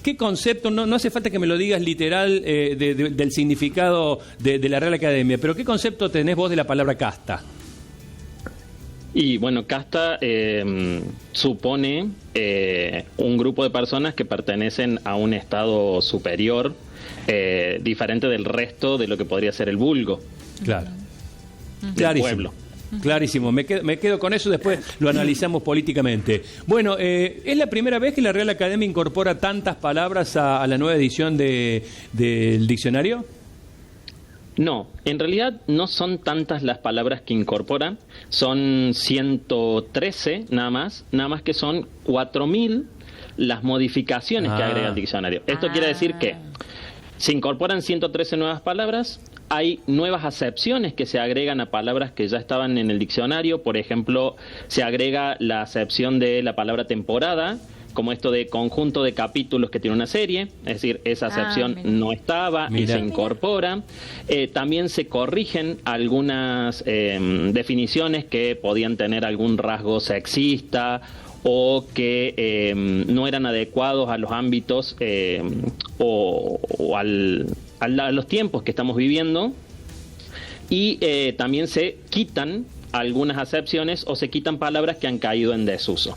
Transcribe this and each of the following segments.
¿Qué concepto, no hace falta que me lo digas literal del significado de la Real Academia, pero qué concepto tenés vos de la palabra casta? Y bueno, casta supone un grupo de personas que pertenecen a un estado superior, diferente del resto de lo que podría ser el vulgo. Claro. Del pueblo. Clarísimo, me quedo con eso, después lo analizamos políticamente. Bueno, ¿es la primera vez que la Real Academia incorpora tantas palabras a la nueva edición del diccionario? No, en realidad no son tantas las palabras que incorpora, son 113 nada más que son 4.000 las modificaciones que agrega el diccionario. Esto quiere decir que se incorporan 113 nuevas palabras. Hay nuevas acepciones que se agregan a palabras que ya estaban en el diccionario. Por ejemplo, se agrega la acepción de la palabra temporada, como esto de conjunto de capítulos que tiene una serie. Es decir, esa acepción no estaba y se incorpora. También se corrigen algunas definiciones que podían tener algún rasgo sexista o que no eran adecuados a los ámbitos o a los tiempos que estamos viviendo, y también se quitan algunas acepciones o se quitan palabras que han caído en desuso.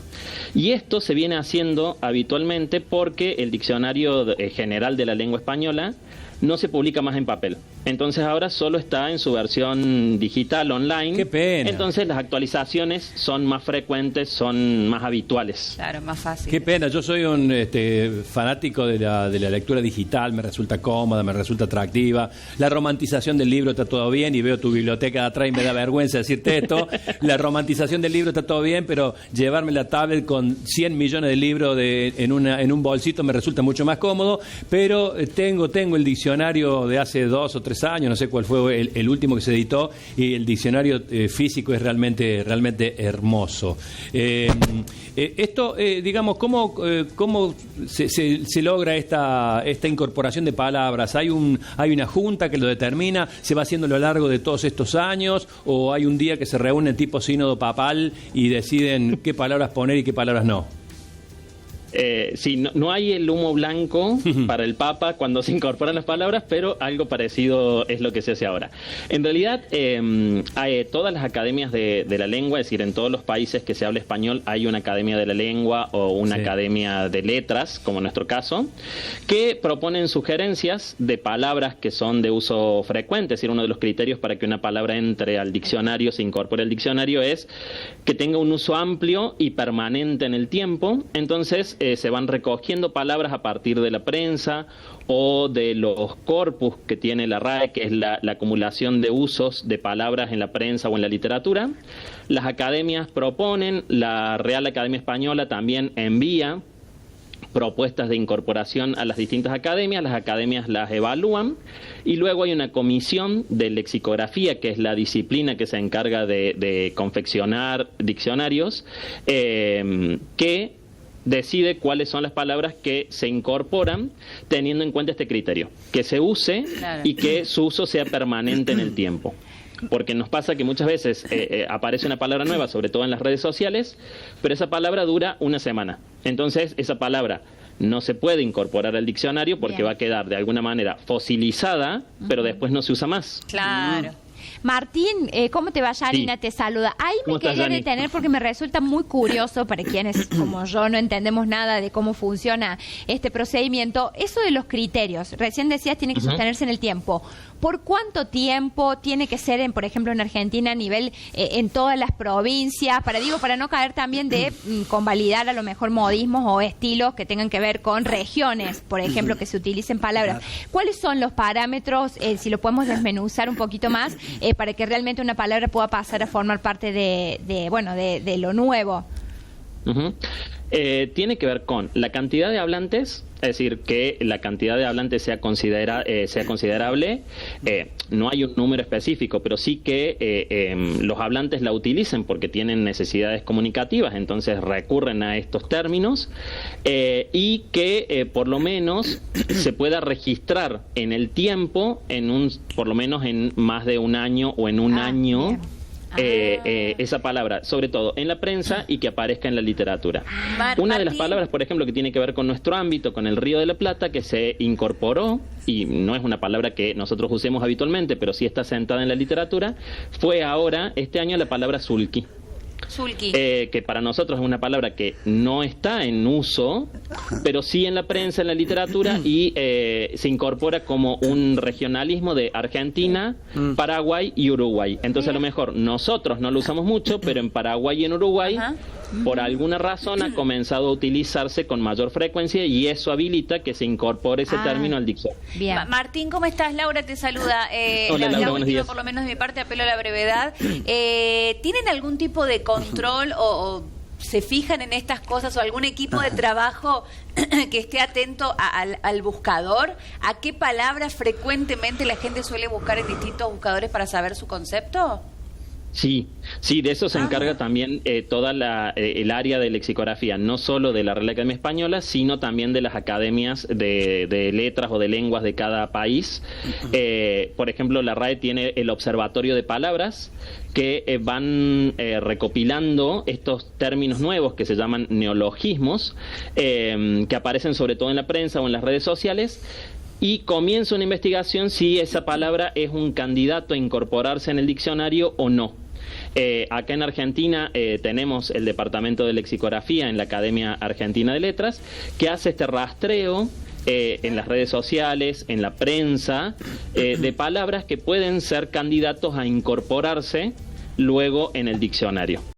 Y esto se viene haciendo habitualmente porque el Diccionario General de la Lengua Española no se publica más en papel. Entonces ahora solo está en su versión digital, online. ¡Qué pena! Entonces las actualizaciones son más frecuentes, son más habituales. Claro, más fácil. ¡Qué pena! Yo soy un fanático de la lectura digital, me resulta cómoda, me resulta atractiva. La romantización del libro está todo bien, y veo tu biblioteca de atrás y me da vergüenza decirte esto. La romantización del libro está todo bien, pero llevarme la tablet con 100 millones de libros en un bolsito me resulta mucho más cómodo. Pero tengo el diccionario de hace 2 o 3 años, no sé cuál fue el último que se editó, y el diccionario físico es realmente hermoso. Esto, digamos, ¿cómo se logra esta incorporación de palabras? ¿Hay una junta que lo determina? ¿Se va haciendo a lo largo de todos estos años? ¿O hay un día que se reúnen tipo sínodo papal y deciden qué palabras poner y qué palabras no? Sí, no hay el humo blanco para el Papa cuando se incorporan las palabras, pero algo parecido es lo que se hace ahora. En realidad, hay todas las academias de la lengua, es decir, en todos los países que se habla español hay una academia de la lengua o una academia de letras, como en nuestro caso, que proponen sugerencias de palabras que son de uso frecuente. Es decir, uno de los criterios para que una palabra entre al diccionario, se incorpore al diccionario, es que tenga un uso amplio y permanente en el tiempo. Entonces, se van recogiendo palabras a partir de la prensa o de los corpus que tiene la RAE, que es la acumulación de usos de palabras en la prensa o en la literatura. Las academias proponen, la Real Academia Española también envía propuestas de incorporación a las distintas academias, las academias las evalúan y luego hay una comisión de lexicografía, que es la disciplina que se encarga de confeccionar diccionarios, que decide cuáles son las palabras que se incorporan teniendo en cuenta este criterio, que se use y que su uso sea permanente en el tiempo. Porque nos pasa que muchas veces aparece una palabra nueva, sobre todo en las redes sociales, pero esa palabra dura una semana. Entonces esa palabra no se puede incorporar al diccionario porque va a quedar de alguna manera fosilizada, pero después no se usa más. Claro. Martín, ¿cómo te va? Janina te saluda. Ahí me quería detener porque me resulta muy curioso para quienes, como yo, no entendemos nada de cómo funciona este procedimiento. Eso de los criterios, recién decías, tiene que sostenerse en el tiempo. ¿Por cuánto tiempo tiene que ser, por ejemplo, en Argentina, a nivel en todas las provincias? Para no caer también de convalidar a lo mejor modismos o estilos que tengan que ver con regiones, por ejemplo, que se utilicen palabras. ¿Cuáles son los parámetros, si lo podemos desmenuzar un poquito más, para que realmente una palabra pueda pasar a formar parte de lo nuevo? Tiene que ver con la cantidad de hablantes, es decir, que la cantidad de hablantes sea considerable. No hay un número específico, pero sí que los hablantes la utilicen porque tienen necesidades comunicativas, entonces recurren a estos términos, y que por lo menos se pueda registrar en el tiempo, por lo menos en más de un año o en un año. Bien. esa palabra, sobre todo en la prensa y que aparezca en la literatura. Una de las palabras, por ejemplo, que tiene que ver con nuestro ámbito, con el Río de la Plata, que se incorporó, y no es una palabra que nosotros usemos habitualmente, pero sí está sentada en la literatura, fue ahora, este año, la palabra sulky. Que para nosotros es una palabra que no está en uso, pero sí en la prensa, en la literatura, y se incorpora como un regionalismo de Argentina, Paraguay y Uruguay. Entonces a lo mejor nosotros no lo usamos mucho, pero en Paraguay y en Uruguay, por alguna razón ha comenzado a utilizarse con mayor frecuencia, y eso habilita que se incorpore ese término al diccionario. Martín, ¿cómo estás? Laura te saluda. Hola, Laura, buenos días. Por lo menos de mi parte, apelo a la brevedad. ¿Tienen algún tipo de control o se fijan en estas cosas, o algún equipo de trabajo que esté atento al buscador? ¿A qué palabras frecuentemente la gente suele buscar en distintos buscadores para saber su concepto? Sí, de eso se encarga también toda el área de lexicografía, no solo de la Real Academia Española, sino también de las academias de letras o de lenguas de cada país. Por ejemplo, la RAE tiene el Observatorio de Palabras, que van recopilando estos términos nuevos que se llaman neologismos, que aparecen sobre todo en la prensa o en las redes sociales, y comienza una investigación si esa palabra es un candidato a incorporarse en el diccionario o no. Acá en Argentina tenemos el Departamento de Lexicografía en la Academia Argentina de Letras, que hace este rastreo en las redes sociales, en la prensa, de palabras que pueden ser candidatos a incorporarse luego en el diccionario.